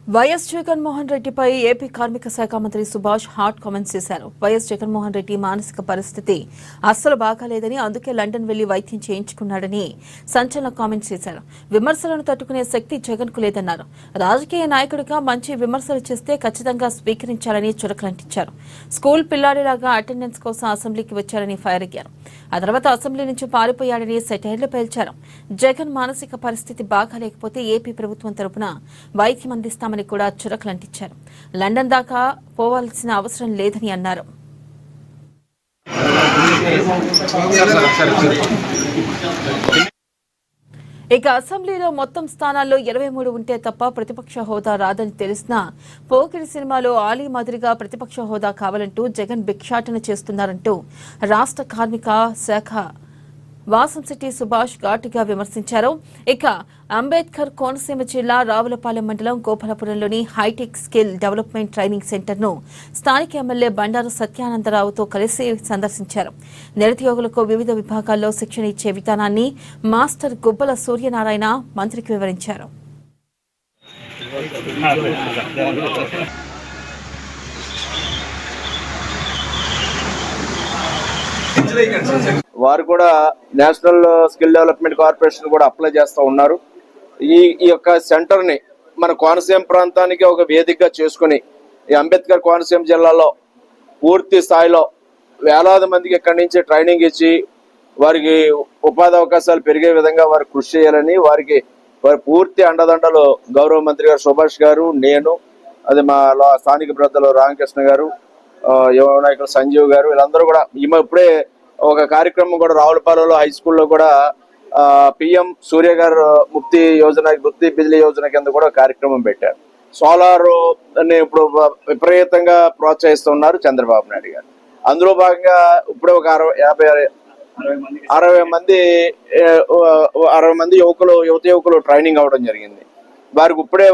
YS Jaganmohan రెడ్డిపై AP కార్మిక శాఖ మంత్రి సుభాష్ హాట్ కామెంట్స్ చేశారు. వైఎస్ జగన్మోహన్ రెడ్డి మానసిక పరిస్థితి అస్సలు బాగాలేదని, అందుకే లండన్ వెళ్లి వైద్యం చేయించుకున్నాడని సంచలన కామెంట్స్ చేశారు. విమర్శలను తట్టుకునే శక్తి జగన్ కు లేదన్నారు. రాజకీయ నాయకుడిగా మంచి విమర్శలు చేస్తే ఖచ్చితంగా స్వీకరించాలని చురకలంటించారు. స్కూల్ పిల్లాడిలాగా అటెండెన్స్ కోసం అసెంబ్లీకి వచ్చారని ఫైర్ అయ్యారు. ఆ తర్వాత అసెంబ్లీ నుంచి పారిపోయాడని సెటైర్లు పేల్చారు. జగన్ మానసిక పరిస్థితి బాగాలేకపోతే ఏపీ ప్రభుత్వం తరపున వైద్యం అందిస్తామని కూడా చురకలంటించారు. లండన్ దాకా పోవాల్సిన అవసరం లేదని అన్నారు. ఇక అసెంబ్లీలో మొత్తం స్థానాల్లో 23 ఉంటే తప్ప ప్రతిపక్ష హోదా రాదని తెలిసినా పోకిరి సినిమాలో ఆలీ మాదిరిగా ప్రతిపక్ష హోదా కావాలంటూ జగన్ భిక్షాటన చేస్తున్నారంటూ రాష్ట్ర కార్మిక శాఖ వాసంశెట్టి సుభాష్ ఘాటుగా విమర్శించారు. ఇక అంబేద్కర్ కోనసీమ జిల్లా రావులపాలెం మండలం గోపాలపురంలోని హైటెక్ స్కిల్ డెవలప్మెంట్ ట్రైనింగ్ సెంటర్ను స్థానిక ఎమ్మెల్యే బండారు సత్యానందరావుతో కలిసి సందర్శించారు. నిరుద్యోగులకు వివిధ విభాగాల్లో శిక్షణ ఇచ్చే విధానాన్ని మాస్టర్ గుబ్బల సూర్యనారాయణ మంత్రికి వివరించారు. వారు కూడా నేషనల్ స్కిల్ డెవలప్మెంట్ కార్పొరేషన్ కూడా అప్లై చేస్తూ ఉన్నారు. ఈ యొక్క సెంటర్ ని మన కోనసీమ ప్రాంతానికి ఒక వేదికగా చేసుకుని ఈ అంబేద్కర్ కోనసీమ జిల్లాలో పూర్తి స్థాయిలో వేలాది మందికి ఇక్కడి నుంచి ట్రైనింగ్ ఇచ్చి వారికి ఉపాధి అవకాశాలు పెరిగే విధంగా వారు కృషి చేయాలని, వారి పూర్తి అండదండలు గౌరవ మంత్రి గారు సుభాష్ గారు, నేను, అది మా స్థానిక పెద్దలు రామకృష్ణ గారు, యువ నాయకులు సంజీవ్ గారు, వీళ్ళందరూ కూడా ఇప్పుడే ఒక కార్యక్రమం కూడా రావులపాలెంలో హై స్కూల్లో కూడా పిఎం సూర్య గారు ముక్తి బిజిలీ యోజన కింద కూడా కార్యక్రమం పెట్టారు. సోలార్ ఇప్పుడు విపరీతంగా ప్రోత్సహిస్తున్నారు చంద్రబాబు నాయుడు గారు. అందులో భాగంగా ఇప్పుడే ఒక 60 మంది యువకులు ట్రైనింగ్ అవ్వడం జరిగింది.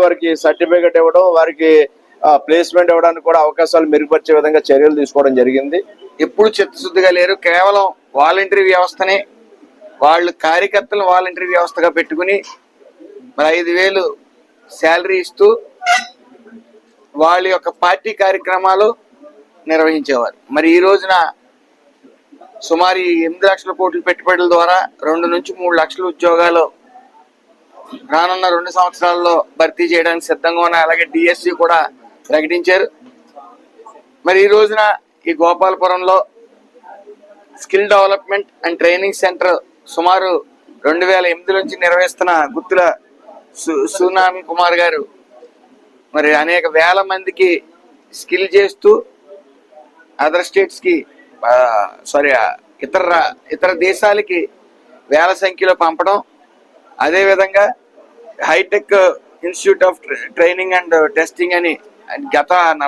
వారికి సర్టిఫికెట్ ఇవ్వడం, వారికి ప్లేస్మెంట్ ఇవ్వడానికి కూడా అవకాశాలు మెరుగుపరిచే విధంగా చర్యలు తీసుకోవడం జరిగింది. ఎప్పుడు చిత్తశుద్ధిగా లేరు. కేవలం వాలంటరీ వ్యవస్థనే వాళ్ళు కార్యకర్తలను వాలంటరీ వ్యవస్థగా పెట్టుకుని మరి 5,000 శాలరీ ఇస్తూ వాళ్ళ యొక్క పార్టీ కార్యక్రమాలు నిర్వహించేవారు. మరి ఈ రోజున సుమారు 8 లక్షల కోట్ల పెట్టుబడుల ద్వారా 2 నుంచి 3 లక్షల ఉద్యోగాలు రానున్న 2 సంవత్సరాల్లో భర్తీ చేయడానికి సిద్ధంగా ఉన్నాయి. అలాగే డిఎస్సి కూడా ప్రకటించారు. మరి ఈ రోజున ఈ గోపాలపురంలో skill development and training centre సుమారు 2008 నుంచి నిర్వహిస్తున్న గుత్తుల సునామీ కుమార్ గారు మరి అనేక వేల మందికి స్కిల్ చేస్తూ అదర్ స్టేట్స్ కి ఇతర దేశాలకి వేల సంఖ్యలో పంపడం, అదేవిధంగా hi-tech institute of training and testing అని గత 40